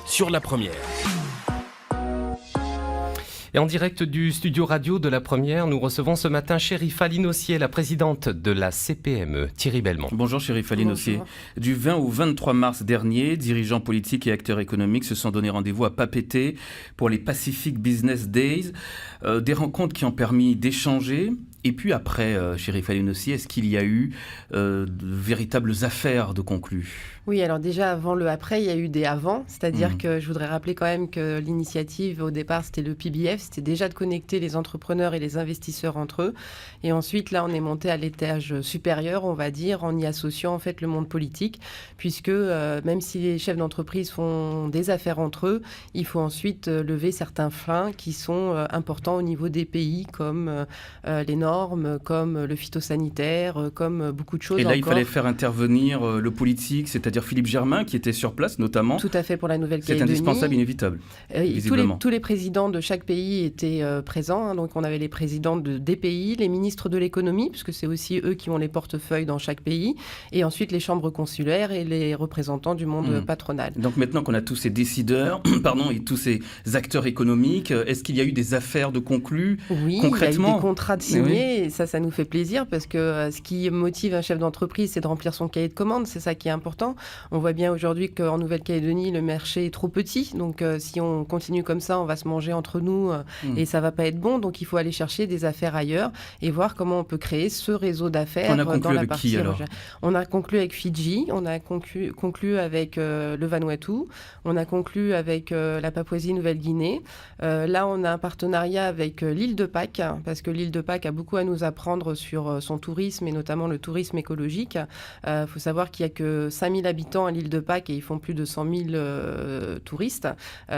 sur La Première. Et en direct du studio radio de La Première, nous recevons ce matin Chérifa Linossier, la présidente de la CPME, Thierry Belmont. Bonjour Chérifa Linossier. Du 20 au 23 mars dernier, dirigeants politiques et acteurs économiques se sont donné rendez-vous à Papeete pour les Pacific Business Days. Des rencontres qui ont permis d'échanger. Et puis après, Chérifa Linossier, est-ce qu'il y a eu de véritables affaires de conclues ? Oui, alors déjà avant le après, il y a eu des avant, c'est-à-dire que je voudrais rappeler quand même que l'initiative au départ c'était le PBF, c'était déjà de connecter les entrepreneurs et les investisseurs entre eux. Et ensuite là on est monté à l'étage supérieur, on va dire, en y associant en fait le monde politique, puisque même si les chefs d'entreprise font des affaires entre eux, il faut ensuite lever certains freins qui sont importants au niveau des pays, comme les normes, comme le phytosanitaire, comme beaucoup de choses. Et là encore. Il fallait faire intervenir le politique, c'est-à-dire Philippe Germain qui était sur place notamment. Tout à fait, pour la Nouvelle-Calédonie. C'est indispensable, inévitable, visiblement. Tous les présidents de chaque pays étaient présents. Donc on avait les présidents des pays, les ministres de l'économie, puisque c'est aussi eux qui ont les portefeuilles dans chaque pays, et ensuite les chambres consulaires et les représentants du monde patronal. Donc maintenant qu'on a tous ces décideurs et tous ces acteurs économiques, est-ce qu'il y a eu des affaires de conclues concrètement ? Il y a eu des contrats de signés, et ça nous fait plaisir, parce que ce qui motive un chef d'entreprise, c'est de remplir son cahier de commandes, c'est ça qui est important. On voit bien aujourd'hui qu'en Nouvelle-Calédonie, le marché est trop petit. Donc, si on continue comme ça, on va se manger entre nous et ça ne va pas être bon. Donc, il faut aller chercher des affaires ailleurs et voir comment on peut créer ce réseau d'affaires dans la partie. Qui, alors ? On a conclu avec Fidji, on a conclu avec le Vanuatu, on a conclu avec la Papouasie-Nouvelle-Guinée. Là, on a un partenariat avec l'île de Pâques, parce que l'île de Pâques a beaucoup à nous apprendre sur son tourisme et notamment le tourisme écologique. Il faut savoir qu'il n'y a que 5000 habitants à l'île de Pâques et ils font plus de 100 000 touristes.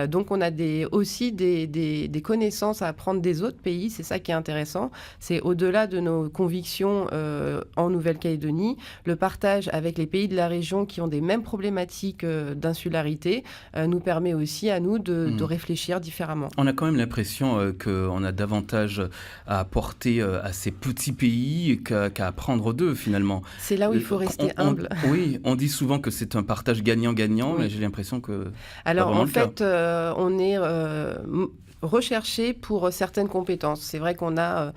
Donc on a aussi des connaissances à apprendre des autres pays. C'est ça qui est intéressant. C'est au-delà de nos convictions en Nouvelle-Calédonie, le partage avec les pays de la région qui ont des mêmes problématiques d'insularité nous permet aussi à nous de réfléchir différemment. On a quand même l'impression qu'on a davantage à apporter à ces petits pays qu'à apprendre d'eux finalement. C'est là où il faut rester humble. Oui, on dit souvent que c'est un partage gagnant-gagnant, mais j'ai l'impression que... Alors en fait, on est recherché pour certaines compétences. C'est vrai qu'on a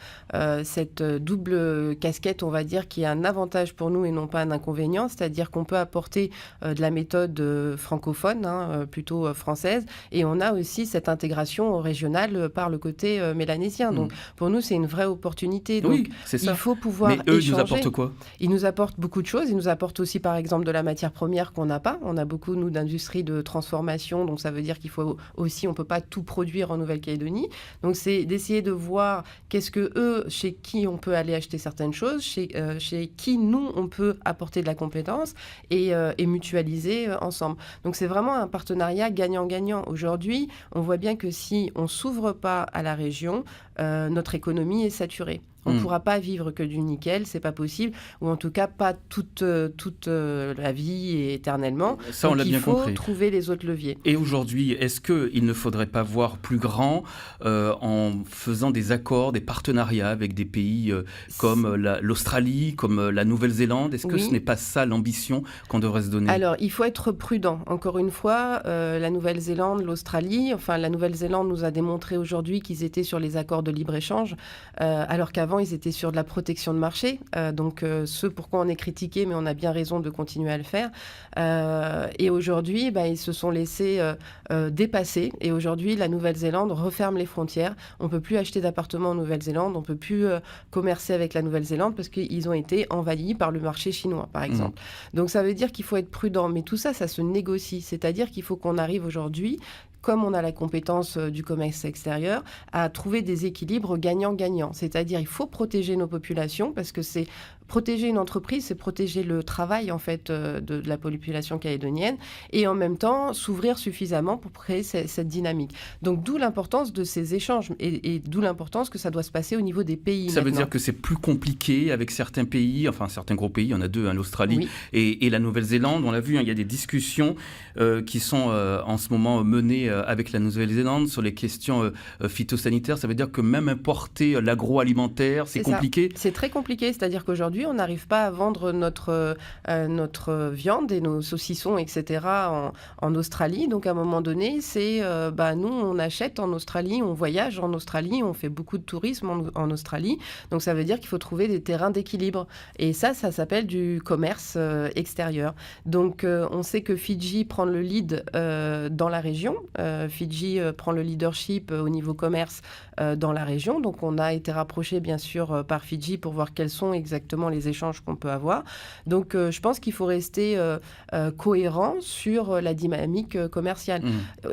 cette double casquette, on va dire, qui est un avantage pour nous et non pas un inconvénient, c'est-à-dire qu'on peut apporter de la méthode francophone, plutôt française, et on a aussi cette intégration régionale par le côté mélanésien. Donc pour nous, c'est une vraie opportunité. Donc, oui, c'est ça. Il faut pouvoir Mais eux, échanger. ils nous apportent quoi ? Ils nous apportent beaucoup de choses. Ils nous apportent aussi, par exemple, de la matière première qu'on n'a pas. On a beaucoup, nous, d'industrie de transformation, donc ça veut dire qu'il faut aussi, on ne peut pas tout produire en Nouvelle-Calédonie. Donc, c'est d'essayer de voir qu'est-ce que eux, chez qui on peut aller acheter certaines choses, chez qui nous, on peut apporter de la compétence et mutualiser ensemble. Donc, c'est vraiment un partenariat gagnant-gagnant. Aujourd'hui, on voit bien que si on ne s'ouvre pas à la région, notre économie est saturée. On ne pourra pas vivre que du nickel, c'est pas possible, ou en tout cas pas toute la vie et éternellement. Ça, donc, on l'a bien compris. Il faut trouver les autres leviers. Et aujourd'hui, est-ce qu'il ne faudrait pas voir plus grand en faisant des accords, des partenariats avec des pays comme l'Australie, comme la Nouvelle-Zélande ? Est-ce que ce n'est pas ça l'ambition qu'on devrait se donner ? Alors, il faut être prudent. Encore une fois, la Nouvelle-Zélande, l'Australie, la Nouvelle-Zélande nous a démontré aujourd'hui qu'ils étaient sur les accords de libre-échange, alors qu'avant, ils étaient sur de la protection de marché. Donc, ce pourquoi on est critiqué, mais on a bien raison de continuer à le faire. Et aujourd'hui, ils se sont laissés dépasser. Et aujourd'hui, la Nouvelle-Zélande referme les frontières. On ne peut plus acheter d'appartements en Nouvelle-Zélande. On ne peut plus commercer avec la Nouvelle-Zélande parce qu'ils ont été envahis par le marché chinois, par exemple. Donc, ça veut dire qu'il faut être prudent. Mais tout ça, ça se négocie. C'est-à-dire qu'il faut qu'on arrive aujourd'hui, comme on a la compétence du commerce extérieur, à trouver des équilibres gagnant-gagnant. C'est-à-dire il faut protéger nos populations parce que c'est protéger une entreprise, c'est protéger le travail en fait de la population calédonienne et en même temps s'ouvrir suffisamment pour créer cette dynamique. Donc d'où l'importance de ces échanges et d'où l'importance que ça doit se passer au niveau des pays. Ça veut dire que c'est plus compliqué avec certains pays, enfin certains gros pays, il y en a deux, l'Australie et la Nouvelle-Zélande. On l'a vu, il y a des discussions qui sont en ce moment menées avec la Nouvelle-Zélande sur les questions phytosanitaires. Ça veut dire que même importer l'agroalimentaire, c'est compliqué. C'est très compliqué, c'est-à-dire qu'aujourd'hui aujourd'hui, on n'arrive pas à vendre notre viande et nos saucissons, etc. en Australie. Donc, à un moment donné, nous, on achète en Australie, on voyage en Australie, on fait beaucoup de tourisme en Australie. Donc, ça veut dire qu'il faut trouver des terrains d'équilibre. Et ça s'appelle du commerce extérieur. Donc, on sait que Fidji prend le lead dans la région. Fidji prend le leadership au niveau commerce dans la région. Donc, on a été rapproché, bien sûr, par Fidji pour voir quels sont exactement les échanges qu'on peut avoir. Donc, je pense qu'il faut rester cohérent sur la dynamique commerciale.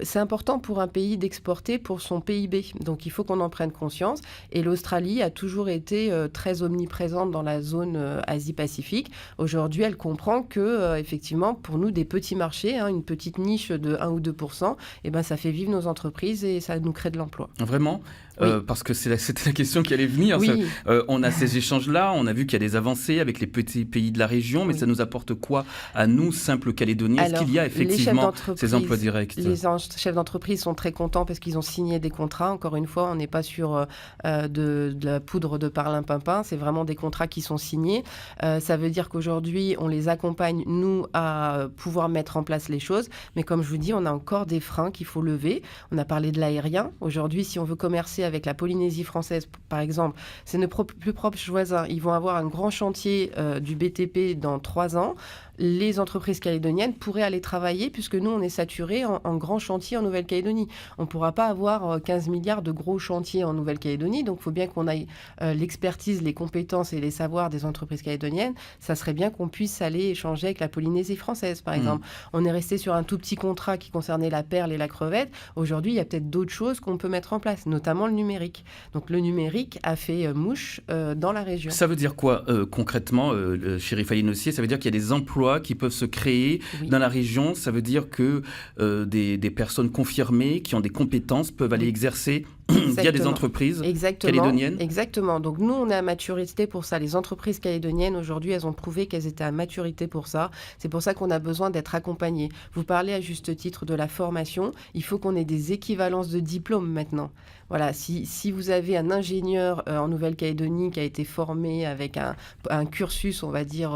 C'est important pour un pays d'exporter pour son PIB. Donc, il faut qu'on en prenne conscience. Et l'Australie a toujours été très omniprésente dans la zone Asie-Pacifique. Aujourd'hui, elle comprend que, effectivement, pour nous, des petits marchés, une petite niche de 1 ou 2%, ça fait vivre nos entreprises et ça nous crée de l'emploi. Vraiment ? Oui. Parce que c'était la question qui allait venir. Oui. On a ces échanges-là, on a vu qu'il y a des avancées avec les petits pays de la région, mais ça nous apporte quoi à nous, simples Calédoniens ? Est-ce qu'il y a effectivement ces emplois directs ? Les chefs d'entreprise sont très contents parce qu'ils ont signé des contrats. Encore une fois, on n'est pas sur de la poudre de parlimpinpin, c'est vraiment des contrats qui sont signés. Ça veut dire qu'aujourd'hui, on les accompagne, nous, à pouvoir mettre en place les choses. Mais comme je vous dis, on a encore des freins qu'il faut lever. On a parlé de l'aérien. Aujourd'hui, si on veut commercer avec la Polynésie française, par exemple, c'est nos plus proches voisins. Ils vont avoir un grand chantier du BTP dans 3 ans. Les entreprises calédoniennes pourraient aller travailler puisque nous, on est saturés en grands chantiers en Nouvelle-Calédonie. On ne pourra pas avoir 15 milliards de gros chantiers en Nouvelle-Calédonie. Donc, il faut bien qu'on aille l'expertise, les compétences et les savoirs des entreprises calédoniennes. Ça serait bien qu'on puisse aller échanger avec la Polynésie française, par exemple. On est resté sur un tout petit contrat qui concernait la perle et la crevette. Aujourd'hui, il y a peut-être d'autres choses qu'on peut mettre en place, notamment le numérique. Donc, le numérique a fait mouche dans la région. Ça veut dire quoi concrètement, Chérif Ali-Nossier ? Ça veut dire qu'il y a des emplois qui peuvent se créer dans la région. Ça veut dire que des personnes confirmées qui ont des compétences peuvent aller exercer via des entreprises calédoniennes. Exactement. Donc nous, on est à maturité pour ça. Les entreprises calédoniennes, aujourd'hui, elles ont prouvé qu'elles étaient à maturité pour ça. C'est pour ça qu'on a besoin d'être accompagnés. Vous parlez à juste titre de la formation. Il faut qu'on ait des équivalences de diplômes maintenant. Voilà, si vous avez un ingénieur en Nouvelle-Calédonie qui a été formé avec un cursus, on va dire,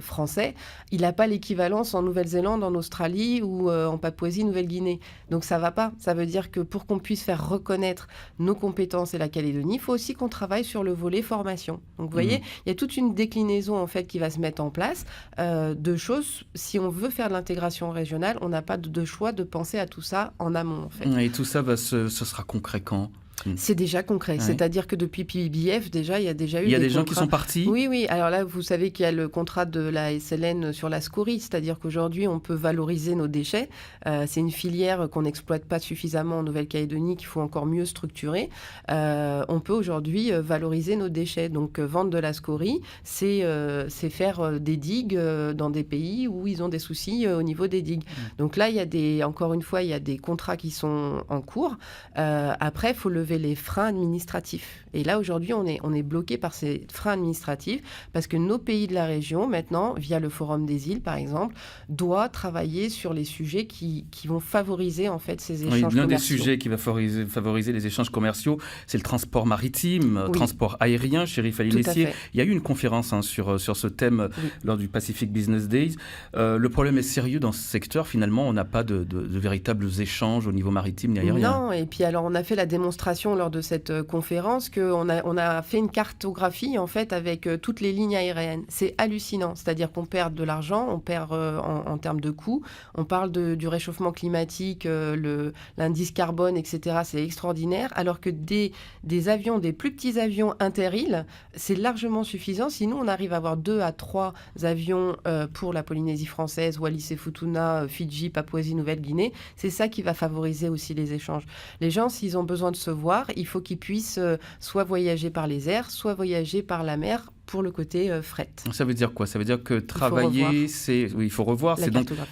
français, il n'a pas l'équivalence en Nouvelle-Zélande, en Australie ou en Papouasie-Nouvelle-Guinée. Donc ça ne va pas. Ça veut dire que pour qu'on puisse faire reconnaître nos compétences et la Calédonie, il faut aussi qu'on travaille sur le volet formation. Donc vous voyez, il y a toute une déclinaison en fait qui va se mettre en place de choses. Si on veut faire de l'intégration régionale, on n'a pas de choix de penser à tout ça en amont en fait. Et tout ça, ce sera concret quand ? C'est déjà concret. Ouais. C'est-à-dire que depuis PIBF, déjà, il y a déjà eu Il y a des gens qui sont partis ? Oui. Alors là, vous savez qu'il y a le contrat de la SLN sur la scorie. C'est-à-dire qu'aujourd'hui, on peut valoriser nos déchets. C'est une filière qu'on n'exploite pas suffisamment en Nouvelle-Calédonie, qu'il faut encore mieux structurer. On peut aujourd'hui valoriser nos déchets. Donc, vendre de la scorie, c'est faire des digues dans des pays où ils ont des soucis au niveau des digues. Donc là, encore une fois, il y a des contrats qui sont en cours. Après, il faut lever les freins administratifs. Et là, aujourd'hui, on est bloqué par ces freins administratifs parce que nos pays de la région, maintenant, via le Forum des îles, par exemple, doivent travailler sur les sujets qui vont favoriser, en fait, ces échanges commerciaux. L'un des sujets qui va favoriser les échanges commerciaux, c'est le transport maritime, transport aérien. Chérif Ali-Nossier, il y a eu une conférence sur ce thème lors du Pacific Business Days. Le problème est sérieux dans ce secteur. Finalement, on n'a pas de véritables échanges au niveau maritime ni aérien. Non, et puis alors, on a fait la démonstration lors de cette conférence qu'on a fait une cartographie en fait avec toutes les lignes aériennes. C'est hallucinant, c'est-à-dire qu'on perd de l'argent, on perd en termes de coûts, on parle du réchauffement climatique, l'indice carbone, etc. C'est extraordinaire, alors que des avions, des plus petits avions inter-îles, c'est largement suffisant. Sinon, on arrive à avoir 2 à 3 avions pour la Polynésie française, Wallis et Futuna, Fidji, Papouasie-Nouvelle-Guinée. C'est ça qui va favoriser aussi les échanges. Les gens, s'ils ont besoin de se voir, il faut qu'ils puissent soit voyager par les airs, soit voyager par la mer pour le côté fret. Ça veut dire quoi ? Ça veut dire que travailler, il faut revoir,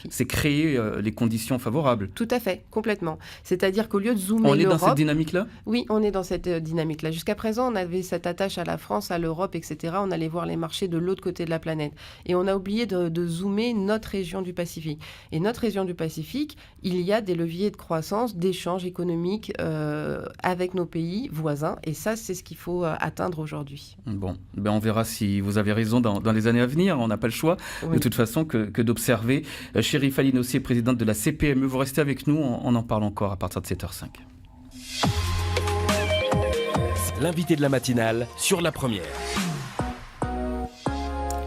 c'est créer les conditions favorables. Tout à fait, complètement. C'est-à-dire qu'au lieu de zoomer l'Europe... On est dans cette dynamique-là ? Oui, on est dans cette dynamique-là. Jusqu'à présent, on avait cette attache à la France, à l'Europe, etc. On allait voir les marchés de l'autre côté de la planète. Et on a oublié de zoomer notre région du Pacifique. Et notre région du Pacifique, il y a des leviers de croissance, d'échanges économiques avec nos pays voisins. Et ça, c'est ce qu'il faut atteindre aujourd'hui. Bon, on verra verra si vous avez raison dans les années à venir. On n'a pas le choix, Oui. de toute façon, que d'observer. Chérifa Linossier, présidente de la CPME, vous restez avec nous, on en parle encore à partir de 7h05. L'invité de la matinale sur La Première.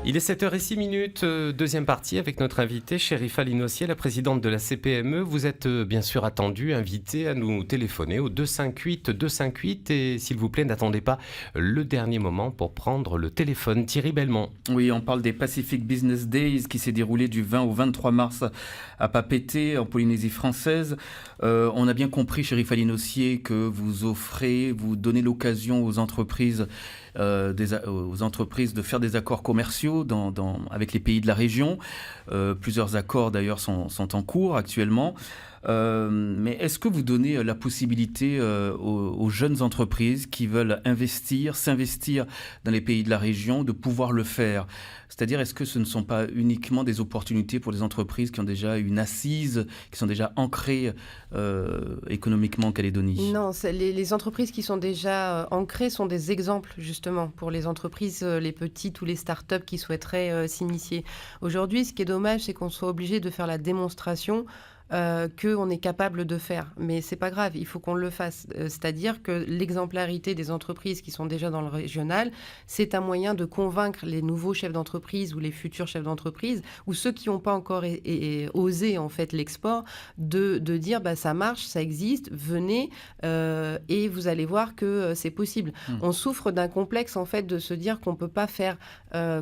Il est 7h06, deuxième partie avec notre invitée, Chérifa Linossier, la présidente de la CPME. Vous êtes bien sûr attendue, invitée à nous téléphoner au 258 et s'il vous plaît, n'attendez pas le dernier moment pour prendre le téléphone. Thierry Belmont. Oui, on parle des Pacific Business Days qui s'est déroulé du 20 au 23 mars à Papeete, en Polynésie française. On a bien compris, Chérifa Linossier, que vous donnez l'occasion aux entreprises de faire des accords commerciaux avec les pays de la région. Plusieurs accords d'ailleurs sont en cours actuellement. Mais est-ce que vous donnez la possibilité aux jeunes entreprises qui veulent s'investir dans les pays de la région, de pouvoir le faire ? C'est-à-dire, est-ce que ce ne sont pas uniquement des opportunités pour les entreprises qui ont déjà une assise, qui sont déjà ancrées économiquement en Calédonie ? Non, les entreprises qui sont déjà ancrées sont des exemples justement pour les entreprises, les petites ou les startups qui souhaiteraient s'initier. Aujourd'hui, ce qui est dommage, c'est qu'on soit obligé de faire la démonstration qu'on est capable de faire. Mais c'est pas grave, il faut qu'on le fasse. C'est-à-dire que l'exemplarité des entreprises qui sont déjà dans le régional, c'est un moyen de convaincre les nouveaux chefs d'entreprise ou les futurs chefs d'entreprise ou ceux qui n'ont pas encore osé en fait l'export, de dire ça marche, ça existe, venez et vous allez voir que c'est possible. On souffre d'un complexe en fait de se dire qu'on peut pas faire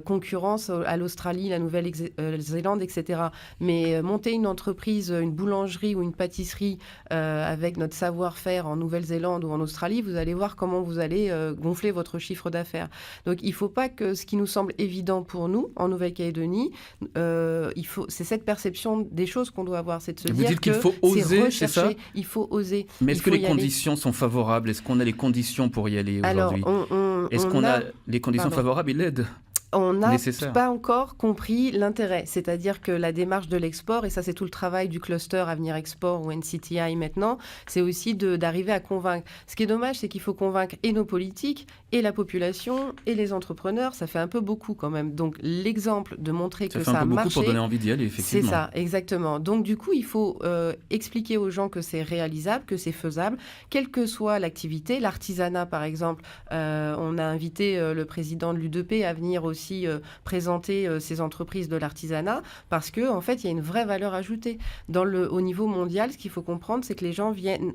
concurrence à l'Australie, la Nouvelle-Zélande, etc. Mais monter une entreprise, une boulangerie ou une pâtisserie avec notre savoir-faire en Nouvelle-Zélande ou en Australie, vous allez voir comment vous allez gonfler votre chiffre d'affaires. Donc il ne faut pas que ce qui nous semble évident pour nous en Nouvelle-Calédonie, c'est cette perception des choses qu'on doit avoir, c'est de se vous dire dites qu'il faut oser, c'est ça ? Il faut oser. Mais est-ce que les conditions sont favorables ? Est-ce qu'on a les conditions pour y aller aujourd'hui ? Est-ce qu'on a les conditions favorables et l'aide ? On n'a pas encore compris l'intérêt. C'est-à-dire que la démarche de l'export, et ça c'est tout le travail du cluster Avenir Export ou NCTI maintenant, c'est aussi d'arriver à convaincre. Ce qui est dommage, c'est qu'il faut convaincre et nos politiques, et la population, et les entrepreneurs. Ça fait un peu beaucoup quand même. Donc l'exemple de montrer que ça a marché... Ça fait un peu beaucoup pour donner envie d'y aller, effectivement. C'est ça, exactement. Donc du coup, il faut expliquer aux gens que c'est réalisable, que c'est faisable, quelle que soit l'activité. L'artisanat, par exemple, on a invité le président de l'U2P à venir aussi présenter ces entreprises de l'artisanat parce que en fait il y a une vraie valeur ajoutée au niveau mondial. Ce qu'il faut comprendre, c'est que les gens viennent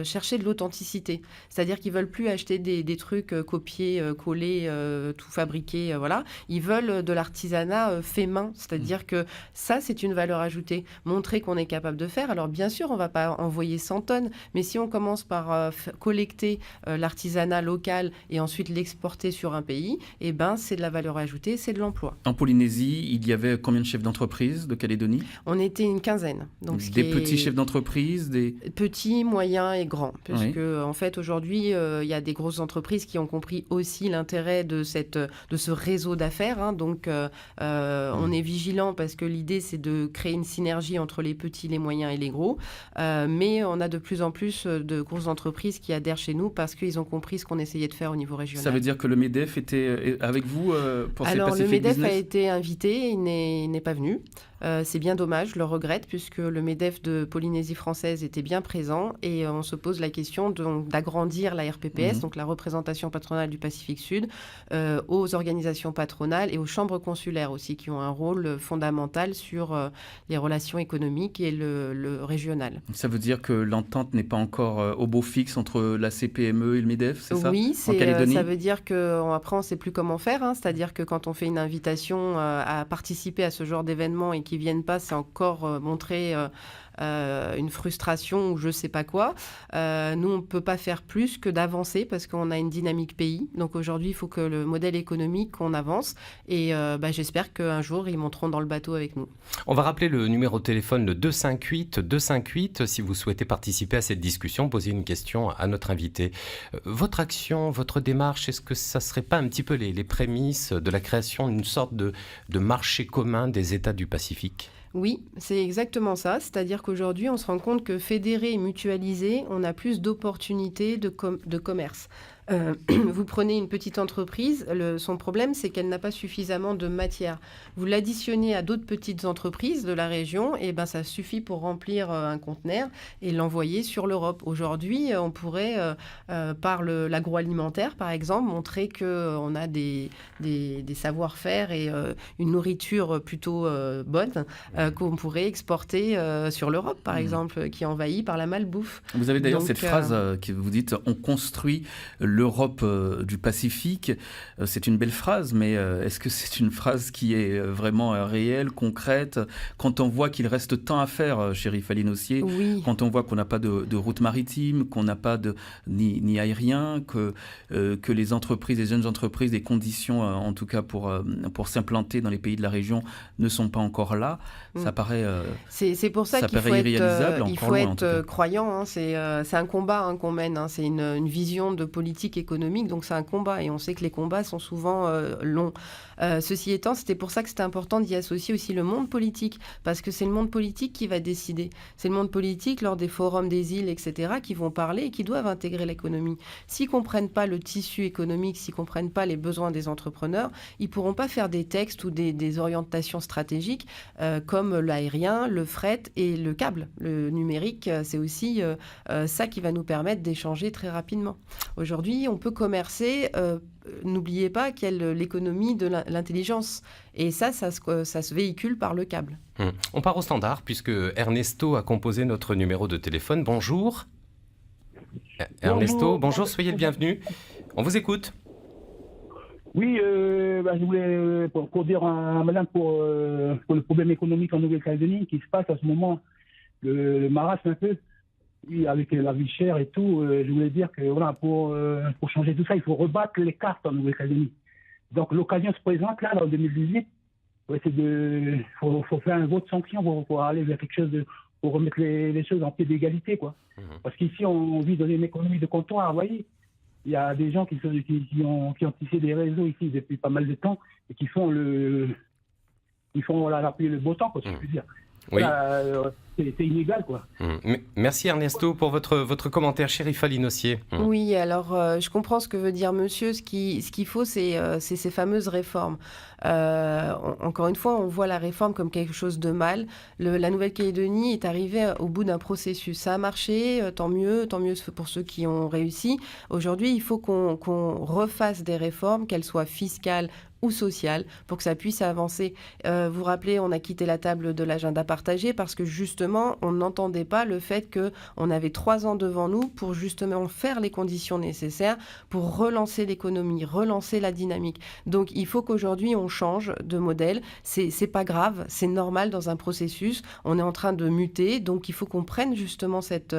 chercher de l'authenticité, c'est-à-dire qu'ils veulent plus acheter des trucs copiés, collés, tout fabriqués, voilà. Ils veulent de l'artisanat fait main, c'est-à-dire que ça c'est une valeur ajoutée, montrer qu'on est capable de faire. Alors bien sûr on va pas envoyer 100 tonnes, mais si on commence par collecter l'artisanat local et ensuite l'exporter sur un pays, et c'est de la valeur ajoutée, c'est de l'emploi. En Polynésie, il y avait combien de chefs d'entreprise de Calédonie ? On était une quinzaine. Donc, petits chefs d'entreprise, petits, moyens et grands. Parce que en fait, aujourd'hui, il y a des grosses entreprises qui ont compris aussi l'intérêt de ce réseau d'affaires. Donc, on est vigilant parce que l'idée, c'est de créer une synergie entre les petits, les moyens et les gros. Mais on a de plus en plus de grosses entreprises qui adhèrent chez nous parce qu'ils ont compris ce qu'on essayait de faire au niveau régional. Ça veut dire que le MEDEF était avec vous pour ces Alors, Pacific le MEDEF Business ? a été invité, il n'est pas venu. C'est bien dommage, je le regrette, puisque le MEDEF de Polynésie française était bien présent et on se pose la question d'agrandir la RPPS, donc la représentation patronale du Pacifique Sud, aux organisations patronales et aux chambres consulaires aussi, qui ont un rôle fondamental sur les relations économiques et le régional. Ça veut dire que l'entente n'est pas encore au beau fixe entre la CPME et le MEDEF, c'est ça ? Oui, en Calédonie ? Ça veut dire qu'après on ne sait plus comment faire, c'est-à-dire que quand on fait une invitation à participer à ce genre d'événement et qui viennent pas, c'est encore montrer une frustration ou je sais pas quoi. Nous, on peut pas faire plus que d'avancer parce qu'on a une dynamique pays. Donc aujourd'hui, il faut que le modèle économique, qu'on avance. Et j'espère qu'un jour, ils monteront dans le bateau avec nous. On va rappeler le numéro de téléphone, le 258 si vous souhaitez participer à cette discussion, poser une question à notre invité. Votre action, votre démarche, est-ce que ça serait pas un petit peu les prémices de la création d'une sorte de marché commun des États du Pacifique ? Oui, c'est exactement ça. C'est-à-dire qu'aujourd'hui, on se rend compte que fédéré et mutualisé, on a plus d'opportunités de commerce. Vous prenez une petite entreprise, son problème, c'est qu'elle n'a pas suffisamment de matière. Vous l'additionnez à d'autres petites entreprises de la région, et ben ça suffit pour remplir un conteneur et l'envoyer sur l'Europe. Aujourd'hui, on pourrait, par l'agroalimentaire, par exemple, montrer qu'on a des savoir-faire et une nourriture plutôt bonne qu'on pourrait exporter sur l'Europe, par exemple, qui est envahie par la malbouffe. Vous avez d'ailleurs cette phrase que vous dites « on construit l'Europe du Pacifique ». C'est une belle phrase, mais est-ce que c'est une phrase qui est vraiment réelle, concrète, quand on voit qu'il reste tant à faire, Chérif Ali Nossier, oui. Quand on voit qu'on n'a pas de route maritime, qu'on n'a pas ni aérien, que les entreprises, les jeunes entreprises, les conditions, en tout cas pour s'implanter dans les pays de la région, ne sont pas encore là, ça paraît c'est pour ça qu'il faut être croyant. Hein. C'est un combat qu'on mène. Hein. C'est une vision de politique économique, donc c'est un combat. Et on sait que les combats sont souvent longs. Ceci étant, c'était pour ça que c'était important d'y associer aussi le monde politique, parce que c'est le monde politique qui va décider. C'est le monde politique, lors des forums des îles, etc., qui vont parler et qui doivent intégrer l'économie. S'ils ne comprennent pas le tissu économique, s'ils ne comprennent pas les besoins des entrepreneurs, ils ne pourront pas faire des textes ou des orientations stratégiques comme l'aérien, le fret et le câble. Le numérique, c'est aussi ça qui va nous permettre d'échanger très rapidement. Aujourd'hui, on peut commercer... N'oubliez pas qu'il y a l'économie de l'intelligence. Et ça se véhicule par le câble. On part au standard, puisque Ernesto a composé notre numéro de téléphone. Bonjour. Ernesto, bonjour, soyez le bienvenu. On vous écoute. Oui, je voulais pour dire madame pour le problème économique en Nouvelle-Calédonie qui se passe à ce moment, le marasme un peu. Oui, avec la vie chère et tout, je voulais dire que voilà, pour changer tout ça, il faut rebattre les cartes en Nouvelle-Calédonie. Donc l'occasion se présente là, en 2018. Faut faire un vote sanction pour aller vers quelque chose pour remettre les choses en pied d'égalité, quoi. Parce qu'ici, on vit dans une économie de comptoir, vous voyez. Il y a des gens qui ont tissé des réseaux ici depuis pas mal de temps et qui font l'appui le beau temps, quoi, si je puis dire. Oui. Voilà, c'est inégal, quoi. Merci Ernesto pour votre commentaire, Chérif Ali Nossier. Oui, alors je comprends ce que veut dire monsieur. Ce qu'il faut, c'est ces fameuses réformes. Encore une fois, on voit la réforme comme quelque chose de mal. La Nouvelle-Calédonie est arrivée au bout d'un processus. Ça a marché, tant mieux pour ceux qui ont réussi. Aujourd'hui, il faut qu'on refasse des réformes, qu'elles soient fiscales ou sociales, pour que ça puisse avancer. Vous vous rappelez, on a quitté la table de l'agenda partagé parce que justement, on n'entendait pas le fait qu'on avait 3 ans devant nous pour justement faire les conditions nécessaires pour relancer l'économie, relancer la dynamique. Donc, il faut qu'aujourd'hui, on change de modèle. C'est pas grave, c'est normal dans un processus. On est en train de muter, donc il faut qu'on prenne justement cette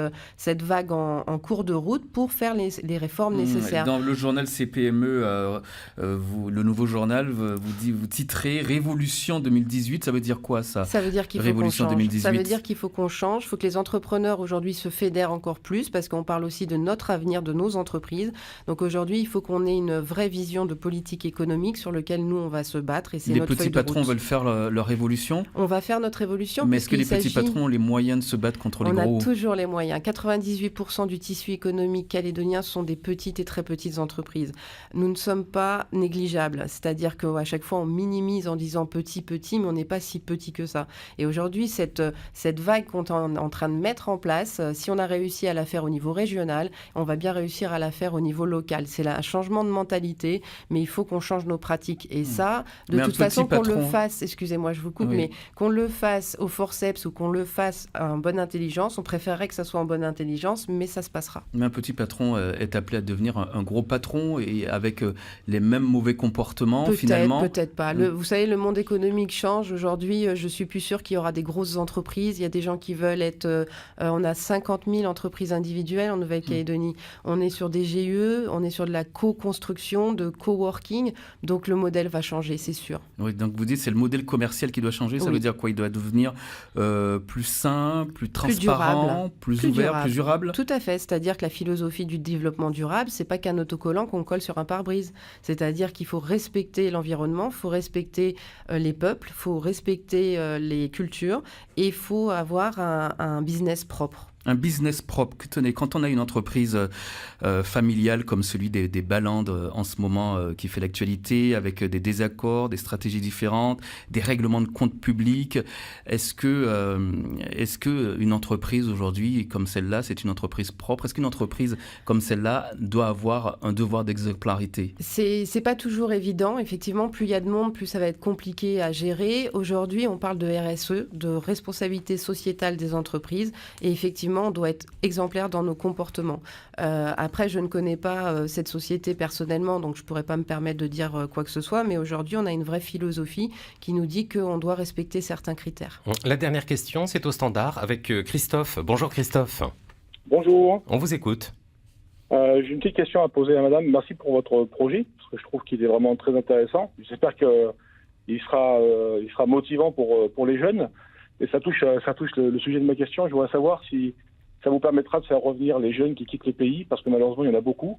vague en cours de route pour faire les réformes nécessaires. Dans le journal CPME, le nouveau journal, vous titrez « Révolution 2018 ». Ça veut dire quoi, ça ? Ça veut dire qu'il faut qu'on change. Ça veut dire qu'il faut qu'on change. Il faut que les entrepreneurs aujourd'hui se fédèrent encore plus parce qu'on parle aussi de notre avenir, de nos entreprises. Donc aujourd'hui, il faut qu'on ait une vraie vision de politique économique sur laquelle nous, on va se battre. Et c'est les notre petits patrons veulent faire leur révolution. On va faire notre révolution. Mais est-ce que les petits patrons ont les moyens de se battre contre les gros ? On a toujours les moyens. 98% du tissu économique calédonien sont des petites et très petites entreprises. Nous ne sommes pas négligeables. C'est-à-dire qu'à chaque fois, on minimise en disant petit, mais on n'est pas si petit que ça. Et aujourd'hui, cette vague qu'on est en train de mettre en place, si on a réussi à la faire au niveau régional, on va bien réussir à la faire au niveau local. C'est là un changement de mentalité, mais il faut qu'on change nos pratiques. Et ça, de toute façon, qu'on le fasse, excusez-moi, je vous coupe, mais qu'on le fasse au forceps ou qu'on le fasse en bonne intelligence, on préférerait que ça soit en bonne intelligence, mais ça se passera. Mais un petit patron est appelé à devenir un gros patron et avec les mêmes mauvais comportements, finalement. Peut-être pas. Vous savez, le monde économique change. Aujourd'hui, je suis plus sûre qu'il y aura des grosses entreprises. Il y a des gens qui veulent être... on a 50 000 entreprises individuelles en Nouvelle-Calédonie. On est sur des GUE, on est sur de la co-construction, de coworking. Donc, le modèle va changer, c'est sûr. Oui, donc vous dites c'est le modèle commercial qui doit changer. Ça veut dire quoi ? Il doit devenir plus sain, plus transparent, plus ouvert, plus durable ? Tout à fait. C'est-à-dire que la philosophie du développement durable, c'est pas qu'un autocollant qu'on colle sur un pare-brise. C'est-à-dire qu'il faut respecter l'environnement, il faut respecter les peuples, il faut respecter les cultures et il faut avoir un business propre. Un business propre. Tenez, quand on a une entreprise familiale comme celui des Balandes en ce moment qui fait l'actualité, avec des désaccords, des stratégies différentes, des règlements de compte publics, est-ce que une entreprise aujourd'hui comme celle-là, c'est une entreprise propre? Est-ce qu'une entreprise comme celle-là doit avoir un devoir d'exemplarité? C'est pas toujours évident. Effectivement, plus il y a de monde, plus ça va être compliqué à gérer. Aujourd'hui, on parle de RSE, de responsabilité sociétale des entreprises. Et effectivement, on doit être exemplaire dans nos comportements. Après, je ne connais pas cette société personnellement, donc je ne pourrais pas me permettre de dire quoi que ce soit. Mais aujourd'hui, on a une vraie philosophie qui nous dit qu'on doit respecter certains critères. La dernière question, c'est au standard avec Christophe. Bonjour Christophe. Bonjour. On vous écoute. J'ai une petite question à poser à madame. Merci pour votre projet, parce que je trouve qu'il est vraiment très intéressant. J'espère qu'il sera motivant pour les jeunes. Et ça touche le sujet de ma question. Je voudrais savoir si ça vous permettra de faire revenir les jeunes qui quittent le pays, parce que malheureusement, il y en a beaucoup,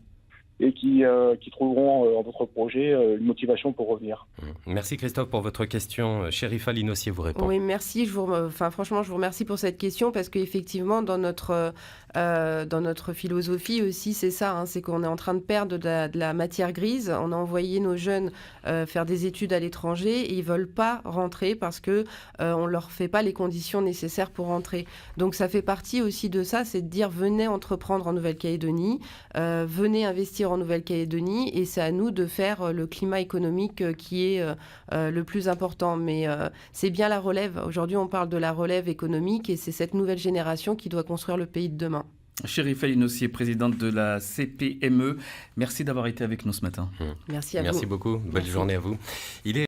et qui trouveront dans votre projet une motivation pour revenir. Merci Christophe pour votre question. Chérifa Linossier vous répond. Oui, merci. Franchement, je vous remercie pour cette question parce qu'effectivement, dans notre philosophie aussi, c'est ça, hein, c'est qu'on est en train de perdre de la matière grise. On a envoyé nos jeunes faire des études à l'étranger et ils veulent pas rentrer parce que on leur fait pas les conditions nécessaires pour rentrer. Donc ça fait partie aussi de ça, c'est de dire venez entreprendre en Nouvelle-Calédonie, venez investir en Nouvelle-Calédonie et c'est à nous de faire le climat économique qui est le plus important. Mais c'est bien la relève. Aujourd'hui, on parle de la relève économique et c'est cette nouvelle génération qui doit construire le pays de demain. Chérifa Linossier, présidente de la CPME, merci d'avoir été avec nous ce matin. Merci à vous. Merci beaucoup. Belle journée à vous. Il est